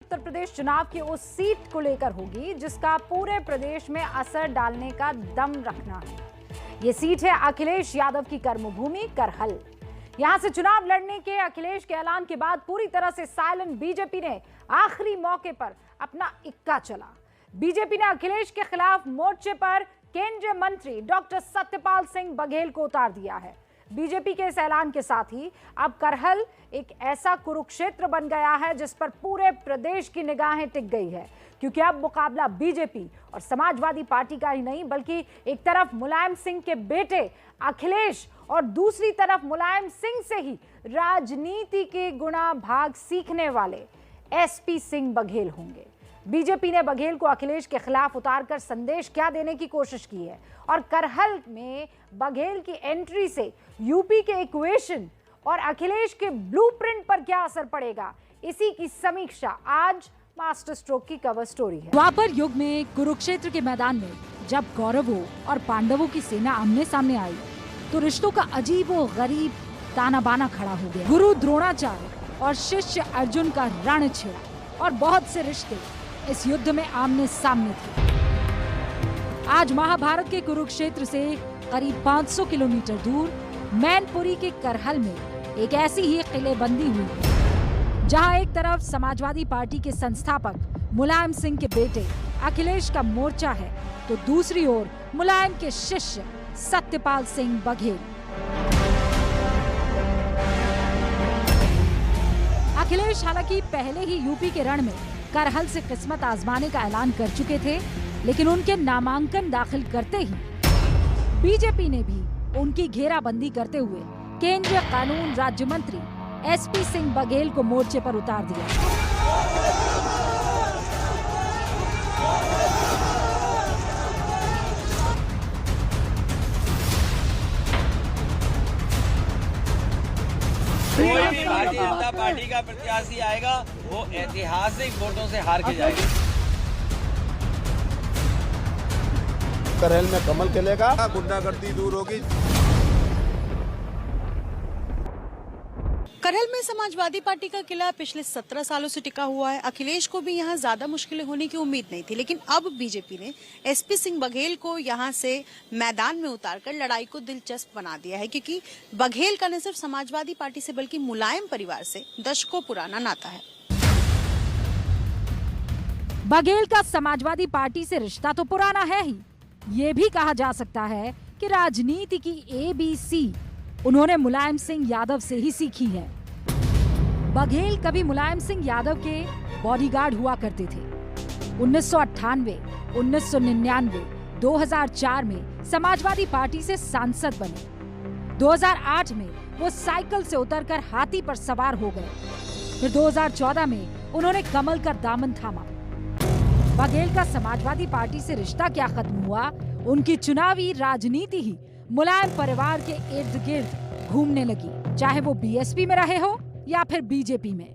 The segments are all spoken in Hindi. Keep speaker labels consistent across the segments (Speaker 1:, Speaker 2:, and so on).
Speaker 1: उत्तर प्रदेश चुनाव की उस सीट को लेकर होगी जिसका पूरे प्रदेश में असर डालने का दम रखना है। ये सीट है अखिलेश यादव की कर्मभूमि करहल। यहां से चुनाव लड़ने के अखिलेश के ऐलान के बाद पूरी तरह से साइलेंट बीजेपी ने आखिरी मौके पर अपना इक्का चला। बीजेपी ने अखिलेश के खिलाफ मोर्चे पर केंद्रीय मंत्री डॉक्टर सत्यपाल सिंह बघेल को उतार दिया है। बीजेपी के इस ऐलान के साथ ही अब करहल एक ऐसा कुरुक्षेत्र बन गया है जिस पर पूरे प्रदेश की निगाहें टिक गई है, क्योंकि अब मुकाबला बीजेपी और समाजवादी पार्टी का ही नहीं बल्कि एक तरफ मुलायम सिंह के बेटे अखिलेश और दूसरी तरफ मुलायम सिंह से ही राजनीति के गुणा भाग सीखने वाले एसपी सिंह बघेल होंगे। बीजेपी ने बघेल को अखिलेश के खिलाफ उतारकर संदेश क्या देने की कोशिश की है और करहल में बघेल की एंट्री से यूपी के इक्वेशन और अखिलेश के ब्लूप्रिंट पर क्या असर पड़ेगा, इसी की समीक्षा आज मास्टर स्ट्रोक की कवर स्टोरी है।
Speaker 2: द्वापर युग में कुरुक्षेत्र के मैदान में जब कौरवों और पांडवों की सेना आमने सामने आई तो रिश्तों का अजीब व गरीब ताना बाना खड़ा हो गया। गुरु द्रोणाचार्य और शिष्य अर्जुन का रण छिड़ा और बहुत से रिश्ते इस युद्ध में आमने सामने थे। आज महाभारत के कुरुक्षेत्र से करीब 500 किलोमीटर दूर मैनपुरी के करहल में एक ऐसी ही किलेबंदी हुई जहां एक तरफ समाजवादी पार्टी के संस्थापक मुलायम सिंह के बेटे अखिलेश का मोर्चा है तो दूसरी ओर मुलायम के शिष्य सत्यपाल सिंह बघेल। अखिलेश हालांकि पहले ही यूपी के रण में करहल से किस्मत आजमाने का ऐलान कर चुके थे, लेकिन उनके नामांकन दाखिल करते ही बीजेपी ने भी उनकी घेराबंदी करते हुए केंद्रीय कानून राज्य मंत्री एसपी सिंह बघेल को मोर्चे पर उतार दिया।
Speaker 3: कोई भी भारतीय जनता पार्टी का प्रत्याशी आएगा वो ऐतिहासिक वोटों से हार के जाएगा।
Speaker 4: करहल में कमल खिलेगा, गुंडागर्दी दूर होगी।
Speaker 5: करहल में समाजवादी पार्टी का किला पिछले 17 सालों से टिका हुआ है। अखिलेश को भी यहां ज्यादा मुश्किलें होने की उम्मीद नहीं थी, लेकिन अब बीजेपी ने एसपी सिंह बघेल को यहां से मैदान में उतारकर लड़ाई को दिलचस्प बना दिया है, क्योंकि बघेल का न सिर्फ समाजवादी पार्टी से बल्कि मुलायम परिवार से दशकों पुराना नाता है।
Speaker 2: बघेल का समाजवादी पार्टी से रिश्ता तो पुराना है ही, ये भी कहा जा सकता है कि राजनीति की ABC उन्होंने मुलायम सिंह यादव से ही सीखी है। बघेल कभी मुलायम सिंह यादव के बॉडीगार्ड हुआ करते थे। 1998, 1999, 2004 में समाजवादी पार्टी से सांसद बने। 2008 में वो साइकिल से उतरकर हाथी पर सवार हो गए। फिर 2014 में उन्होंने कमल का दामन थामा। बघेल का समाजवादी पार्टी से रिश्ता क्या खत्म हुआ, उनकी चुनावी राजनीति ही मुलायम परिवार के इर्द गिर्द घूमने लगी, चाहे वो बीएसपी में रहे हो या फिर बीजेपी में।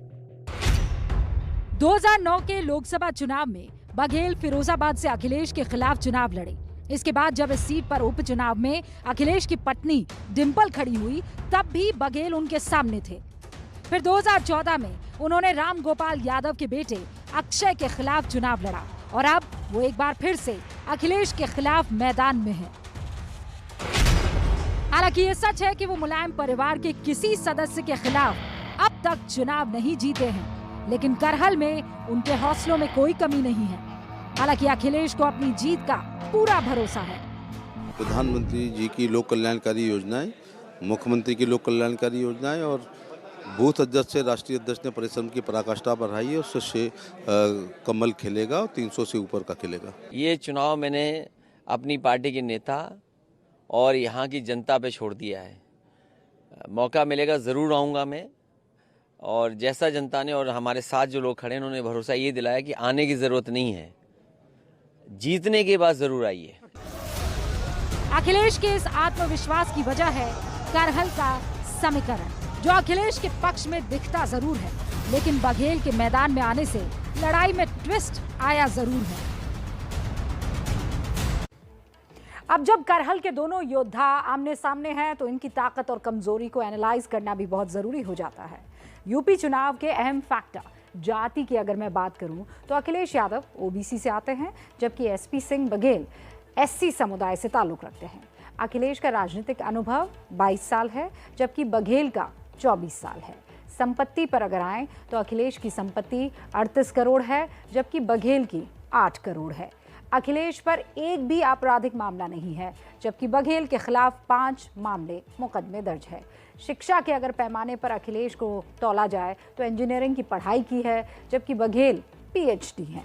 Speaker 2: 2009 के लोकसभा चुनाव में बघेल फिरोजाबाद से अखिलेश के खिलाफ चुनाव लड़े। इसके बाद जब इस सीट पर उपचुनाव में अखिलेश की पत्नी डिंपल खड़ी हुई तब भी बघेल उनके सामने थे। फिर 2014 में उन्होंने राम गोपाल यादव के बेटे अक्षय के खिलाफ चुनाव लड़ा और अब वो एक बार फिर से अखिलेश के खिलाफ मैदान में है। हालांकि ये सच है कि वो मुलायम परिवार के किसी सदस्य के खिलाफ अब तक चुनाव नहीं जीते हैं, लेकिन करहल में उनके हौसलों में कोई कमी नहीं है। हालांकि अखिलेश को अपनी जीत का पूरा भरोसा है।
Speaker 4: प्रधानमंत्री जी की लोक कल्याणकारी योजनाएं, मुख्यमंत्री की लोक कल्याणकारी योजनाएं और बूथ अध्यक्ष से राष्ट्रीय अध्यक्ष ने परिश्रम की पराकाष्ठा बढ़ाई है, उससे कमल खिलेगा और 300 से ऊपर का खिलेगा।
Speaker 3: ये चुनाव मैंने अपनी पार्टी के नेता और यहाँ की जनता पे छोड़ दिया है। मौका मिलेगा ज़रूर आऊँगा मैं, और जैसा जनता ने और हमारे साथ जो लोग खड़े हैं उन्होंने भरोसा ये दिलाया कि आने की ज़रूरत नहीं है, जीतने के बाद ज़रूर आइए।
Speaker 2: अखिलेश के इस आत्मविश्वास की वजह है करहल का समीकरण, जो अखिलेश के पक्ष में दिखता जरूर है, लेकिन बघेल के मैदान में आने से लड़ाई में ट्विस्ट आया जरूर है।
Speaker 1: अब जब करहल के दोनों योद्धा आमने सामने हैं तो इनकी ताकत और कमजोरी को एनालाइज करना भी बहुत जरूरी हो जाता है। यूपी चुनाव के अहम फैक्टर जाति की अगर मैं बात करूं तो अखिलेश यादव ओबीसी से आते हैं, जबकि एसपी सिंह बघेल एससी समुदाय से ताल्लुक रखते हैं। अखिलेश का राजनीतिक अनुभव 22 साल है, जबकि बघेल का 24 साल है। संपत्ति पर अगर आए तो अखिलेश की संपत्ति 38 करोड़ है, जबकि बघेल की 8 करोड़ है। अखिलेश पर एक भी आपराधिक मामला नहीं है, जबकि बघेल के खिलाफ 5 मामले मुकदमे दर्ज है। शिक्षा के अगर पैमाने पर अखिलेश को तौला जाए तो इंजीनियरिंग की पढ़ाई की है, जबकि बघेल पीएचडी हैं।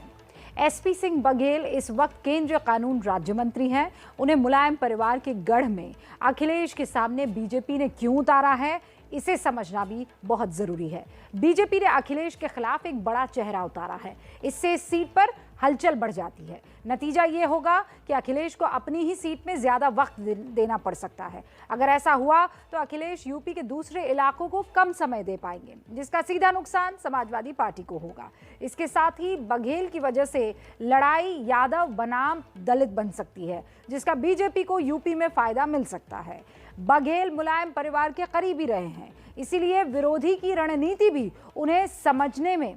Speaker 1: एसपी सिंह बघेल इस वक्त केंद्रीय कानून राज्य मंत्री हैं। उन्हें मुलायम परिवार के गढ़ में अखिलेश के सामने बीजेपी ने क्यों उतारा है, इसे समझना भी बहुत जरूरी है। बीजेपी ने अखिलेश के खिलाफ एक बड़ा चेहरा उतारा है, इससे इस सीट पर हलचल बढ़ जाती है। नतीजा ये होगा कि अखिलेश को अपनी ही सीट में ज्यादा वक्त देना पड़ सकता है। अगर ऐसा हुआ तो अखिलेश यूपी के दूसरे इलाकों को कम समय दे पाएंगे, जिसका सीधा नुकसान समाजवादी पार्टी को होगा। इसके साथ ही बघेल की वजह से लड़ाई यादव बनाम दलित बन सकती है, जिसका बीजेपी को यूपी में फायदा मिल सकता है। बघेल मुलायम परिवार के करीबी रहे हैं, इसीलिए विरोधी की रणनीति भी उन्हें समझने में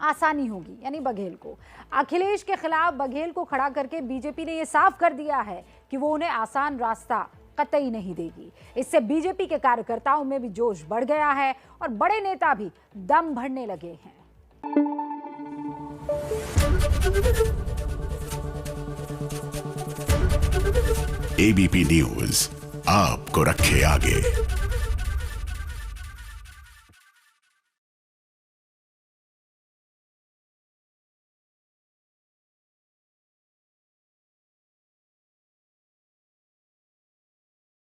Speaker 1: आसानी होगी, यानी बघेल को। अखिलेश के खिलाफ बघेल को खड़ा करके बीजेपी ने यह साफ कर दिया है कि वो उन्हें आसान रास्ता कतई नहीं देगी। इससे बीजेपी के कार्यकर्ताओं में भी जोश बढ़ गया है और बड़े नेता भी दम भरने लगे हैं।
Speaker 6: एबीपी न्यूज आपको रखे आगे।